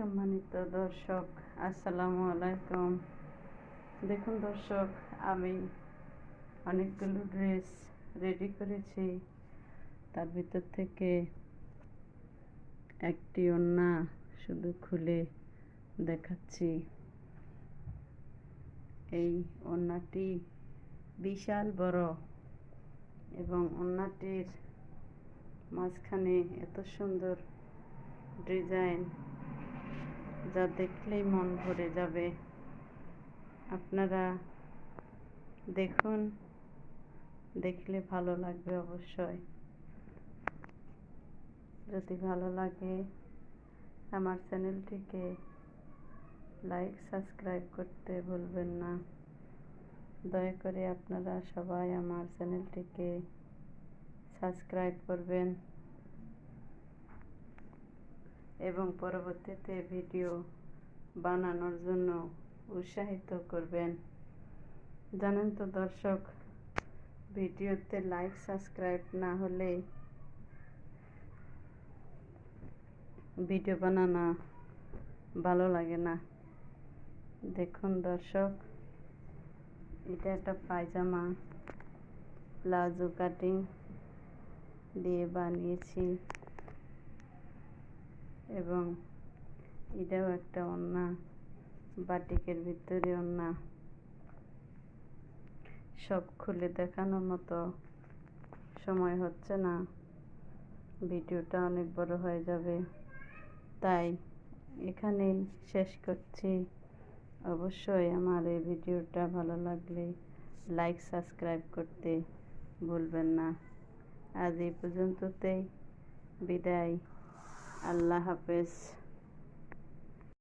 সম্মানিত দর্শক, আসসালামু আলাইকুম। দেখুন দর্শক, আমি অনেকগুলো ড্রেস রেডি করেছি। তার ভিতর থেকে একটি ওড়না শুধু খুলে দেখাচ্ছি। এই ওড়নাটি বিশাল বড় এবং ওড়নাটির মাঝখানে এত সুন্দর ডিজাইন, যা দেখলেই মন ভরে যাবে। আপনারা দেখুন, দেখলে ভালো লাগবে অবশ্যই। যদি ভালো লাগে আমার চ্যানেলটিকে লাইক সাবস্ক্রাইব করতে ভুলবেন না। দয়া করে আপনারা সবাই আমার চ্যানেলটিকে সাবস্ক্রাইব করবেন এবং পরবর্তীতে ভিডিও বানানোর জন্য উৎসাহিত করবেন। জানেন তো দর্শক, ভিডিওতে লাইক সাবস্ক্রাইব না হলে ভিডিও বানানো ভালো লাগে না। দেখুন দর্শক, এটা একটা পায়জামা প্লাজো কাটিং দিয়ে বানিয়েছি এবং এটাও একটা ওড়না, বাটিকের ভিতরে ওড়না। সব খুলে দেখানোর মতো সময় হচ্ছে না, ভিডিওটা অনেক বড় হয়ে যাবে, তাই এখানেই শেষ করছি। অবশ্যই আমার এই ভিডিওটা ভালো লাগলে লাইক সাবস্ক্রাইব করতে ভুলবেন না। আজ এই পর্যন্ততেই বিদায়। আল্লাহ হাফেজ।